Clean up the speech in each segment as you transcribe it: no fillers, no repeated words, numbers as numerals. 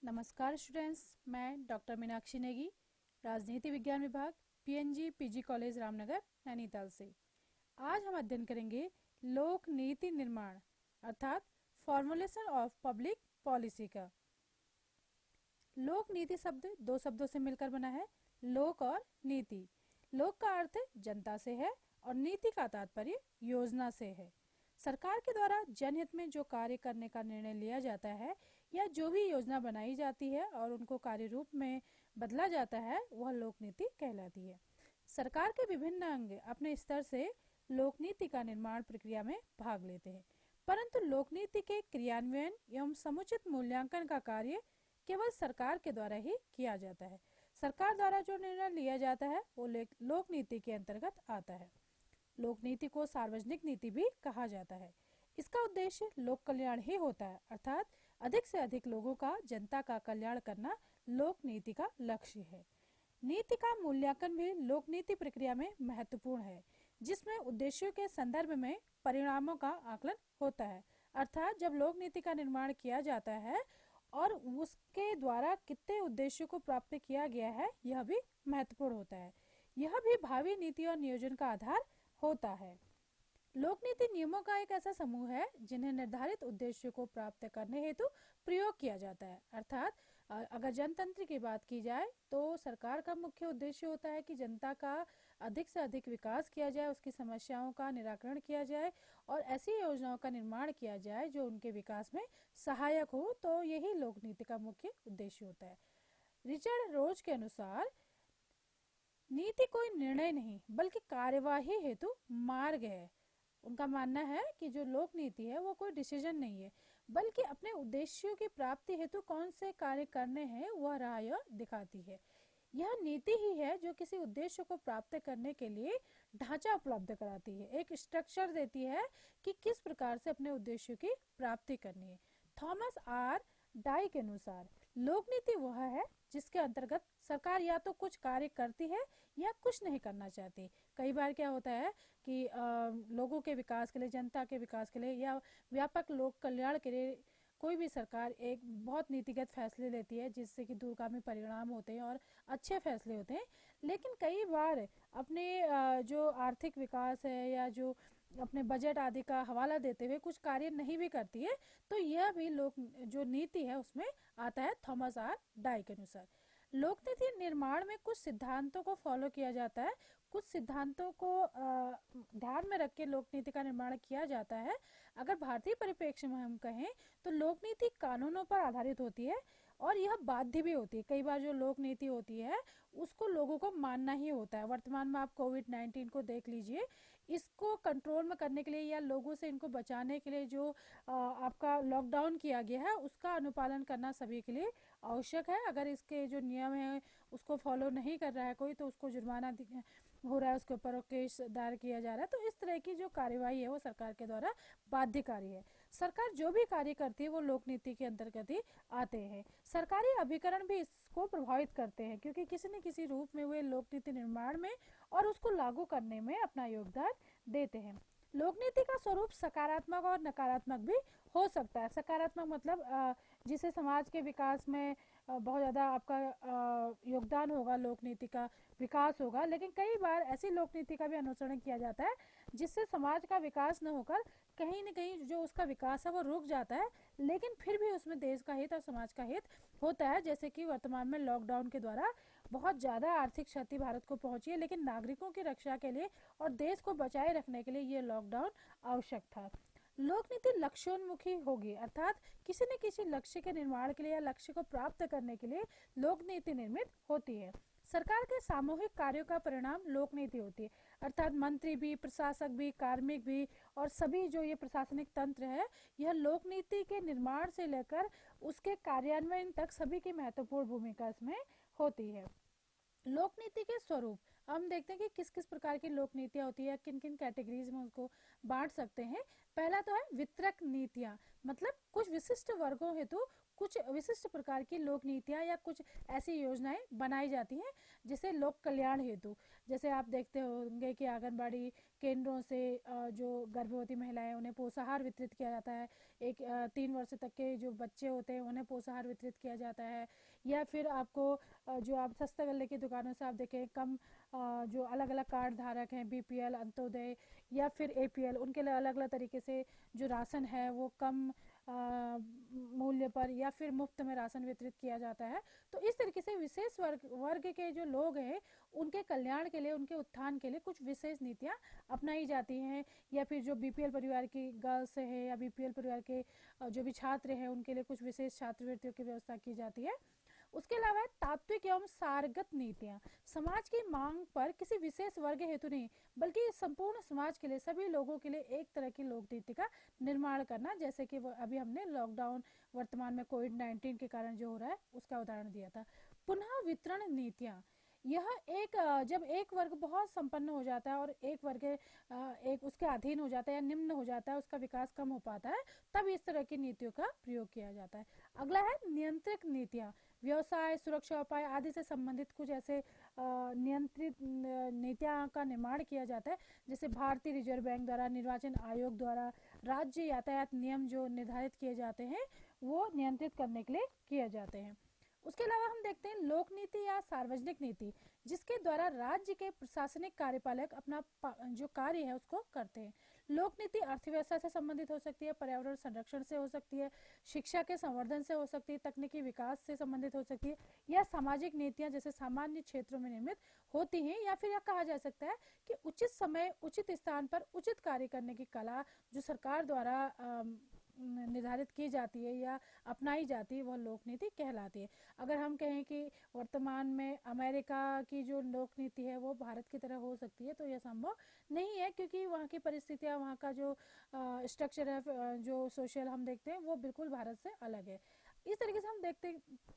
नमस्कार स्टूडेंट्स, मैं डॉक्टर मीनाक्षी नेगी, राजनीति विज्ञान विभाग, PNG PG college Ramnagar, Nainital से। आज हम अध्ययन करेंगे लोक नीति निर्माण अर्थात फॉर्मुलेशन ऑफ पब्लिक पॉलिसी का। लोक नीति शब्द दो शब्दों से मिलकर बना है, लोक और नीति। लोक का अर्थ जनता से है और नीति का तात्पर्य योजना से है। सरकार के द्वारा जनहित में जो कार्य करने का निर्णय लिया जाता है या जो भी योजना बनाई जाती है और उनको कार्य रूप में बदला जाता है, वह लोक नीति कहलाती है। सरकार के विभिन्न अंग अपने स्तर से लोक नीति का निर्माण प्रक्रिया में भाग लेते हैं, परंतु लोक नीति के क्रियान्वयन एवं समुचित मूल्यांकन का कार्य केवल सरकार के द्वारा ही किया जाता है। सरकार द्वारा जो निर्णय लिया जाता है वो लोक नीति के अंतर्गत आता है। लोक नीति को सार्वजनिक नीति भी कहा जाता है। इसका उद्देश्य लोक कल्याण ही होता है, अर्थात अधिक से अधिक लोगों का, जनता का कल्याण करना लोक नीति का लक्ष्य है। नीति का मूल्यांकन भी लोक नीति प्रक्रिया में महत्वपूर्ण है, जिसमें उद्देश्यों के संदर्भ में परिणामों का आकलन होता है। अर्थात जब लोक नीति का निर्माण किया जाता है और उसके द्वारा कितने उद्देश्यों को प्राप्त किया गया है, यह भी महत्वपूर्ण होता है। यह भी भावी नीति और नियोजन का आधार होता है। लोक नीति नियमों का एक ऐसा समूह है जिन्हें निर्धारित उद्देश्यों को प्राप्त करने हेतु प्रयोग किया जाता है। अर्थात अगर जनतंत्र की बात की जाए तो सरकार का मुख्य उद्देश्य होता है कि जनता का अधिक से अधिक विकास किया जाए, उसकी समस्याओं का निराकरण किया जाए और ऐसी योजनाओं का निर्माण किया जाए जो उनके विकास में सहायक हो। तो यही लोक नीति का मुख्य उद्देश्य होता है। रिचर्ड रोज के अनुसार नीति कोई निर्णय नहीं बल्कि कार्यवाही हेतु मार्ग है। उनका मानना है कि जो लोक नीति है वो कोई डिसीजन नहीं है, बल्कि अपने उद्देश्यों की प्राप्ति हेतु कौन से कार्य करने हैं वह राह दिखाती है। यह नीति ही है जो किसी उद्देश्य को प्राप्त करने के लिए ढांचा उपलब्ध कराती है, एक स्ट्रक्चर देती है कि किस प्रकार से अपने उद्देश्यों की प्राप्ति करनी है। थॉमस आर डाई के अनुसार लोक नीति वह है जिसके अंतर्गत सरकार या तो कुछ कार्य करती है या कुछ नहीं करना चाहती। कई बार क्या होता है कि लोगों के विकास के लिए, जनता के विकास के लिए या व्यापक लोक कल्याण के लिए कोई भी सरकार एक बहुत नीतिगत फैसले लेती है जिससे कि दूरगामी परिणाम होते हैं और अच्छे फैसले होते हैं, लेकिन कई बार अपने जो आर्थिक विकास है या जो अपने बजट आदि का हवाला देते हुए कुछ कार्य नहीं भी करती है। तो यह भी लोक जो नीति है उसमें आता है। थॉमस आर डाई के अनुसार लोक नीति निर्माण में कुछ सिद्धांतों को फॉलो किया जाता है, कुछ सिद्धांतों को ध्यान में रख के लोक नीति का निर्माण किया जाता है। अगर भारतीय परिप्रेक्ष्य में हम कहें तो लोक नीति कानूनों पर आधारित होती है और यह बाध्य भी होती है। कई बार जो लोक नीति होती है उसको लोगों को मानना ही होता है। वर्तमान में आप कोविड-19 को देख लीजिए, इसको कंट्रोल में करने के लिए या लोगों से इनको बचाने के लिए जो आपका लॉकडाउन किया गया है उसका अनुपालन करना सभी के लिए आवश्यक है। अगर इसके जो नियम है उसको फॉलो नहीं कर रहा है कोई तो उसको जुर्माना हो रहा है, उसके ऊपर केस दायर किया जा रहा है। तो इस तरह की जो कार्यवाही है वो सरकार के द्वारा बाध्यकारी है। सरकार जो भी कार्य करती है वो लोक नीति के अंतर्गत ही आते हैं। सरकारी अभिकरण भी इसको प्रभावित करते हैं क्योंकि किसी न किसी रूप में वे लोक नीति निर्माण में और उसको लागू करने में अपना योगदान देते हैं। लोक नीति का स्वरूप सकारात्मक और नकारात्मक भी हो सकता है। सकारात्मक मतलब जिसे समाज के विकास में बहुत ज़्यादा आपका योगदान होगा, लोक नीति का विकास होगा, लेकिन कई बार ऐसी लोक नीति का भी अनुसरण किया जाता है जिससे समाज का विकास न होकर कहीं न कहीं जो उसका विकास है वो रुक जाता है, लेकिन फिर भी उसमें देश का हित और समाज का हित होता है। जैसे कि वर्तमान में लॉकडाउन के द्वारा बहुत ज़्यादा आर्थिक क्षति भारत को पहुंची है, लेकिन नागरिकों की रक्षा के लिए और देश को बचाए रखने के लिए ये लॉकडाउन आवश्यक था। लोक नीति लक्ष्योन्मुखी होगी, अर्थात किसी न किसी लक्ष्य के निर्माण के लिए या लक्ष्य को प्राप्त करने के लिए लोक नीति निर्मित होती है। सरकार के सामूहिक कार्यों का परिणाम लोक नीति होती है, अर्थात मंत्री भी, प्रशासक भी, कार्मिक भी और सभी जो ये प्रशासनिक तंत्र है यह लोक नीति के निर्माण से लेकर उसके कार्यान्वयन तक सभी की महत्वपूर्ण भूमिका इसमें होती है। लोक नीति के स्वरूप हम देखते हैं कि किस किस प्रकार की लोक नीतियाँ होती है, किन किन कैटेगरीज में उसको बांट सकते हैं। पहला तो है वितरक नीतियाँ, मतलब कुछ विशिष्ट वर्गों हेतु कुछ विशिष्ट प्रकार की लोक नीतियाँ या कुछ ऐसी योजनाएं बनाई जाती हैं जिसे लोक कल्याण हेतु। जैसे आप देखते होंगे कि आंगनबाड़ी केंद्रों से जो गर्भवती महिलाएं उन्हें पोषाहार वितरित किया जाता है। 3 वर्ष तक के जो बच्चे होते हैं उन्हें पोषाहार वितरित किया जाता है। या फिर आपको जो आप सस्ते गल्ले की दुकानों से आप देखें, कम जो अलग अलग कार्ड धारक हैं, बीपीएल, अंत्योदय या फिर एपीएल, उनके लिए अलग अलग तरीके से जो राशन है वो कम मूल्य पर या फिर मुफ्त में राशन वितरित किया जाता है। तो इस तरीके से विशेष वर्ग के जो लोग हैं उनके कल्याण के लिए, उनके उत्थान के लिए कुछ विशेष नीतियां अपनाई जाती हैं। या फिर जो बीपीएल परिवार की गर्ल्स है या बीपीएल परिवार के जो भी छात्र हैं उनके लिए कुछ विशेष छात्रवृत्तियों की व्यवस्था की जाती है। उसके अलावा तात्विक एवं सारगत नीतियां, समाज की मांग पर किसी विशेष वर्ग हेतु नहीं बल्कि संपूर्ण समाज के लिए, सभी लोगों के लिए एक तरह की लोक नीति का निर्माण करना। जैसे कि अभी हमने लॉकडाउन वर्तमान में कोविड-19 के कारण जो हो रहा है उसका उदाहरण दिया था। पुनः वितरण नीतियां, यह जब एक वर्ग बहुत संपन्न हो जाता है और एक वर्ग एक उसके अधीन हो जाता है या निम्न हो जाता है, उसका विकास कम हो पाता है, तब इस तरह की नीतियों का प्रयोग किया जाता है। अगला है नियंत्रित नीतियां, व्यवसाय, सुरक्षा उपाय आदि से संबंधित कुछ ऐसे नियंत्रित नीतियां का निर्माण किया जाता है। जैसे भारतीय रिजर्व बैंक द्वारा, निर्वाचन आयोग द्वारा राज्य यातायात नियम जो निर्धारित किए जाते हैं वो नियंत्रित करने के लिए किए जाते हैं। उसके अलावा हम देखते हैं लोक नीति या सार्वजनिक नीति, जिसके द्वारा राज्य के प्रशासनिक कार्यपालक अपना जो कार्य है उसको करते हैं। लोक नीति अर्थव्यवस्था से संबंधित हो सकती है, पर्यावरण संरक्षण से हो सकती है, शिक्षा के संवर्धन से हो सकती है, तकनीकी विकास से संबंधित हो सकती है, या सामाजिक नीतियां जैसे सामान्य क्षेत्रों में निर्मित होती हैं। या फिर यह कहा जा सकता है कि उचित समय, उचित स्थान पर उचित कार्य करने की कला जो सरकार द्वारा निर्धारित की जाती है या अपनाई जाती है वह लोक नीति कहलाती है। अगर हम कहें कि वर्तमान में अमेरिका की जो लोक नीति है वो भारत की तरह हो सकती है, तो यह संभव नहीं है, क्योंकि वहाँ की परिस्थितियाँ, वहाँ का जो स्ट्रक्चर है, जो सोशल हम देखते हैं वो बिल्कुल भारत से अलग है। इस तरीके से हम देखते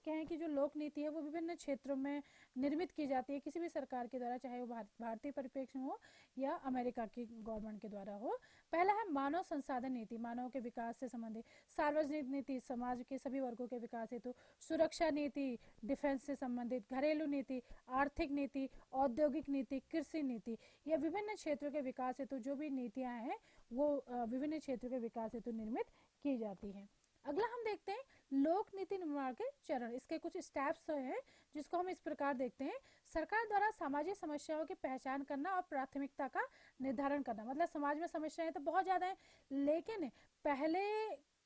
हैं कि जो लोक नीति है वो विभिन्न क्षेत्रों में निर्मित की जाती है किसी भी सरकार के द्वारा, चाहे वो भारतीय परिप्रेक्ष्य में हो या अमेरिका की गवर्नमेंट के द्वारा हो। पहला है मानव संसाधन नीति, मानव के विकास से संबंधित। सार्वजनिक नीति, समाज के सभी वर्गों के विकास हेतु। सुरक्षा नीति, डिफेंस से संबंधित। घरेलू नीति, आर्थिक नीति, औद्योगिक नीति, कृषि नीति। यह विभिन्न क्षेत्रों के विकास हेतु जो भी नीतियां हैं वो विभिन्न क्षेत्रों के विकास हेतु निर्मित की जाती हैं। अगला हम देखते हैं लोक नीति निर्माण के चरण, इसके कुछ स्टेप्स हैं जिसको हम इस प्रकार देखते हैं। सरकार द्वारा सामाजिक समस्याओं की पहचान करना और प्राथमिकता का निर्धारण करना। मतलब समाज में समस्याएं तो बहुत ज्यादा हैं, लेकिन पहले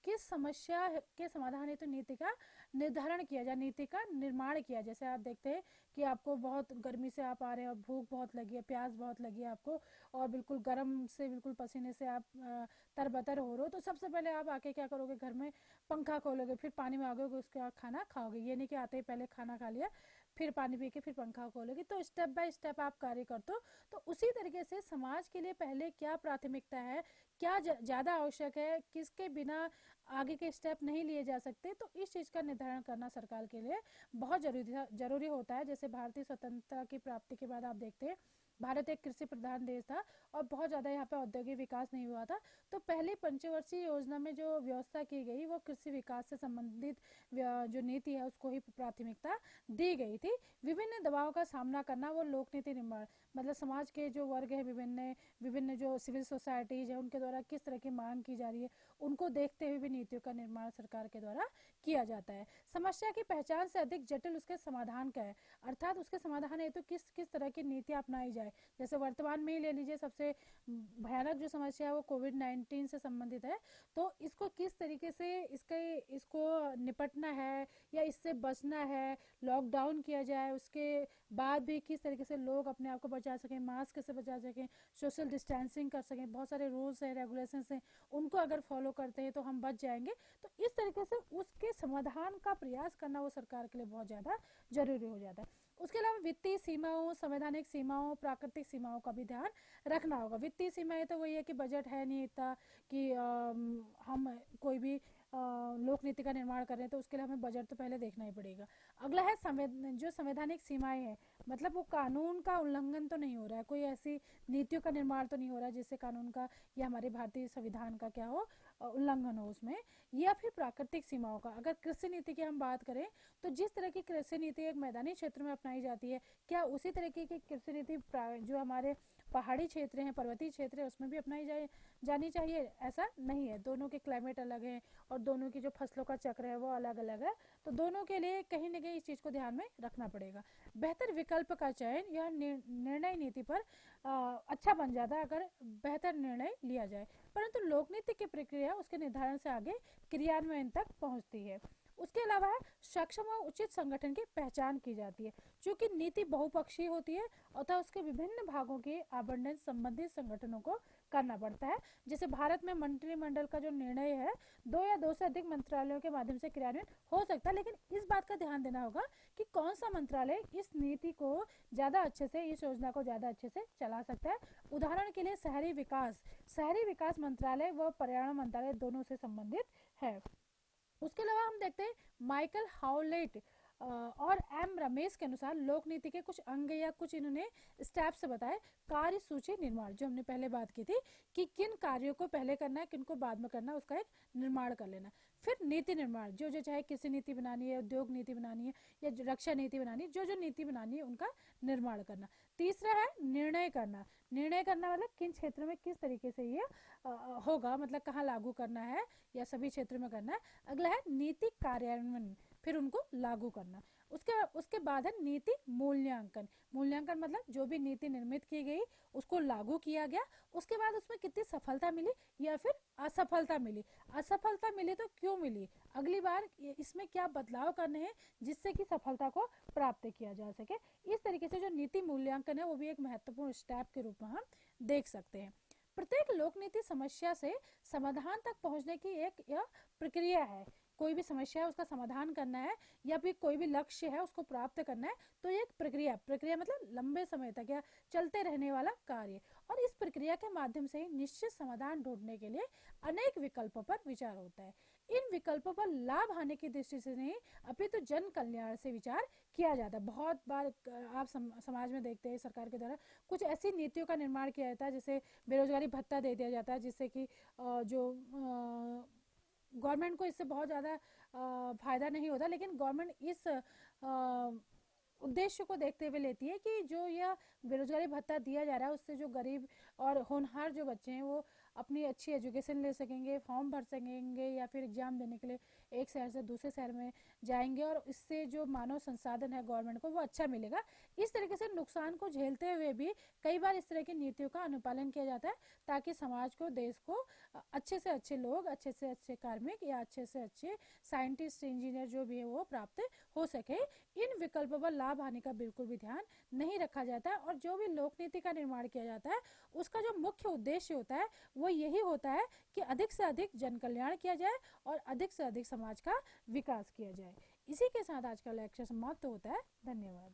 किस समस्या के समाधान हेतु नीति का निर्धारण किया जाए, नीति का निर्माण किया। जैसे आप देखते हैं कि आपको बहुत गर्मी से आप आ रहे हैं और भूख बहुत लगी है, प्यास बहुत लगी है आपको, और बिल्कुल गर्म से, बिल्कुल पसीने से आप तरबतर हो रहे हो, तो सबसे पहले आप आके क्या करोगे, घर में पंखा खोलोगे, फिर पानी मांगोगे, उसके बाद खाना खाओगे। ये नहीं कि आते ही पहले खाना खा लिया, फिर पानी पी के फिर पंखा खोलोगे। तो स्टेप बाय स्टेप आप कार्य करते हो। तो उसी तरीके से समाज के लिए पहले क्या प्राथमिकता है, क्या ज़्यादा आवश्यक है, किसके बिना आगे के स्टेप नहीं लिए जा सकते, तो इस चीज़ का निर्धारण करना सरकार के लिए बहुत जरूरी होता है। जैसे भारतीय स्वतंत्रता की प्राप्ति के बाद आप देखते हैं भारत एक कृषि प्रधान देश था और बहुत ज़्यादा यहाँ पे औद्योगिक विकास नहीं हुआ था। तो पहली पंचवर्षीय योजना में जो व्यवस्था की गई वो कृषि विकास से संबंधित जो नीति है उसको ही प्राथमिकता दी गई थी। विभिन्न दबावों का सामना करना, वो लोक नीति निर्माण, मतलब समाज के जो वर्ग है, विभिन्न विभिन्न जो सिविल सोसाइटीज है उनके द्वारा किस तरह की मांग की जा रही है, उनको देखते हुए भी नीतियों का निर्माण सरकार के द्वारा किया जाता है। समस्या की पहचान से अधिक जटिल उसके समाधान का है, अर्थात उसके समाधान हेतु किस किस तरह की नीतियां अपनाई जाए। जैसे वर्तमान में ही ले लीजिए, सबसे भयानक जो समस्या है वो कोविड-19 से संबंधित है। तो इसको किस तरीके से इसको निपटना है या इससे बचना है, लॉकडाउन किया जाए, उसके बाद भी किस तरीके से लोग अपने आप को बचा सकें, मास्क से बचा सकें, सोशल डिस्टेंसिंग कर सकें, बहुत सारे रूल्स हैं, रेगुलेशंस हैं, उनको अगर फॉलो करते हैं तो हम बच जाएंगे। तो इस तरीके से उसके समाधान का प्रयास करना वो सरकार के लिए बहुत ज़्यादा जरूरी हो जाता है। उसके अलावा वित्तीय सीमाओं, संवैधानिक सीमाओं, प्राकृतिक सीमाओं का भी ध्यान रखना होगा। वित्तीय सीमाएं तो वही है कि बजट है नहीं इतना कि हम कोई भी लोक नीति का निर्माण कर रहे हैं तो उसके लिए हमें बजट तो पहले देखना ही पड़ेगा। अगला है जो संवैधानिक सीमाएं हैं, मतलब वो कानून का उल्लंघन तो नहीं हो रहा है, कोई ऐसी नीतियों का निर्माण तो नहीं हो रहा है जिससे कानून का या हमारे भारतीय संविधान का क्या हो, उल्लंघन हो उसमें, या फिर प्राकृतिक सीमाओं का। अगर कृषि नीति की हम बात करें तो जिस तरह की कृषि नीति एक मैदानी क्षेत्र में अपनाई जाती है, क्या उसी तरीके की कृषि नीति जो हमारे पहाड़ी क्षेत्र हैं, पर्वतीय क्षेत्र है, उसमें भी अपनाई जानी चाहिए? ऐसा नहीं है। दोनों के क्लाइमेट अलग हैं और दोनों की जो फसलों का चक्र है वो अलग अलग है, तो दोनों के लिए कहीं ना कहीं इस चीज़ को ध्यान में रखना पड़ेगा। बेहतर विकल्प का चयन या निर्णय नीति पर अच्छा बन जाता है अगर बेहतर निर्णय लिया जाए, परंतु लोक नीति की प्रक्रिया उसके निर्धारण से आगे क्रियान्वयन तक पहुंचती है। उसके अलावा सक्षम और उचित संगठन की पहचान की जाती है, क्योंकि नीति बहुपक्षीय होती है अतः उसके विभिन्न भागों के आवंटन संबंधित संगठनों को करना पड़ता है। जैसे भारत में मंत्रिमंडल का जो निर्णय है 2 या 2 से अधिक मंत्रालयों के माध्यम से क्रियान्वयन हो सकता है, लेकिन इस बात का ध्यान देना होगा कि कौन सा मंत्रालय इस नीति को ज़्यादा अच्छे से, इस योजना को ज़्यादा अच्छे से चला सकता है। उदाहरण के लिए शहरी विकास मंत्रालय व पर्यावरण मंत्रालय दोनों से संबंधित है। उसके अलावा हम देखते हैं माइकल हाउलेट और एम रमेश के अनुसार लोक नीति के कुछ अंग या कुछ इन्होंने स्टेप्स बताए। कार्य सूची निर्माण, जो हमने पहले बात की थी कि किन कार्यों को पहले करना है, किन को बाद में करना है, उसका एक निर्माण कर लेना। फिर नीति निर्माण, जो जो चाहे कृषि नीति बनानी है, उद्योग नीति बनानी है या रक्षा नीति बनानी है, जो जो नीति बनानी है उनका निर्माण करना। तीसरा है निर्णय करना मतलब किन क्षेत्र में किस तरीके से ये होगा, मतलब कहाँ लागू करना है या सभी क्षेत्रों में करना है। अगला है नीति कार्यान्वयन, फिर उनको लागू करना। उसके बाद है नीति मूल्यांकन मतलब जो भी नीति निर्मित की गई उसको लागू किया गया, उसके बाद उसमें कितनी सफलता मिली या फिर असफलता मिली तो क्यों मिली, अगली बार इसमें क्या बदलाव करने हैं जिससे कि सफलता को प्राप्त किया जा सके। इस तरीके से जो नीति मूल्यांकन है वो भी एक महत्वपूर्ण स्टेप के रूप में हम देख सकते हैं। प्रत्येक लोक नीति समस्या से समाधान तक पहुंचने की एक यह प्रक्रिया है। कोई भी समस्या है उसका समाधान करना है या फिर कोई भी लक्ष्य है उसको प्राप्त करना है, तो एक प्रक्रिया मतलब लंबे समय तक या चलते रहने वाला कार्य, और इस प्रक्रिया के माध्यम से ही निश्चित समाधान ढूंढने के लिए अनेक विकल्पों पर विचार होता है। इन विकल्पों पर लाभ आने की दृष्टि से नहीं अपितु जन कल्याण से विचार किया जाता है। बहुत बार आप समाज में देखते हैं सरकार के द्वारा कुछ ऐसी नीतियों का निर्माण किया जाता है, जैसे बेरोजगारी भत्ता दे दिया जाता है, जिससे कि जो गवर्नमेंट को इससे बहुत ज़्यादा फायदा नहीं होता, लेकिन गवर्नमेंट इस उद्देश्य को देखते हुए लेती है कि जो यह बेरोजगारी भत्ता दिया जा रहा है उससे जो गरीब और होनहार जो बच्चे हैं वो अपनी अच्छी एजुकेशन ले सकेंगे, फॉर्म भर सकेंगे या फिर एग्जाम देने के लिए एक शहर से दूसरे शहर में जाएंगे, और इससे जो मानव संसाधन है गवर्नमेंट को वो अच्छा मिलेगा। इस तरीके से नुकसान को झेलते हुए भी कई बार इस तरह की नीतियों का अनुपालन किया जाता है ताकि समाज को, देश को अच्छे से अच्छे लोग, अच्छे से अच्छे कार्मिक या अच्छे से अच्छे साइंटिस्ट, इंजीनियर जो भी है वो प्राप्त हो सके। इन विकल्पों पर लाभ हानि का बिल्कुल भी ध्यान नहीं रखा जाता है, और जो भी लोक नीति का निर्माण किया जाता है उसका जो मुख्य उद्देश्य होता है वो यही होता है कि अधिक से अधिक जन कल्याण किया जाए और अधिक से अधिक समाज का विकास किया जाए। इसी के साथ आज का लेक्चर समाप्त होता है। धन्यवाद।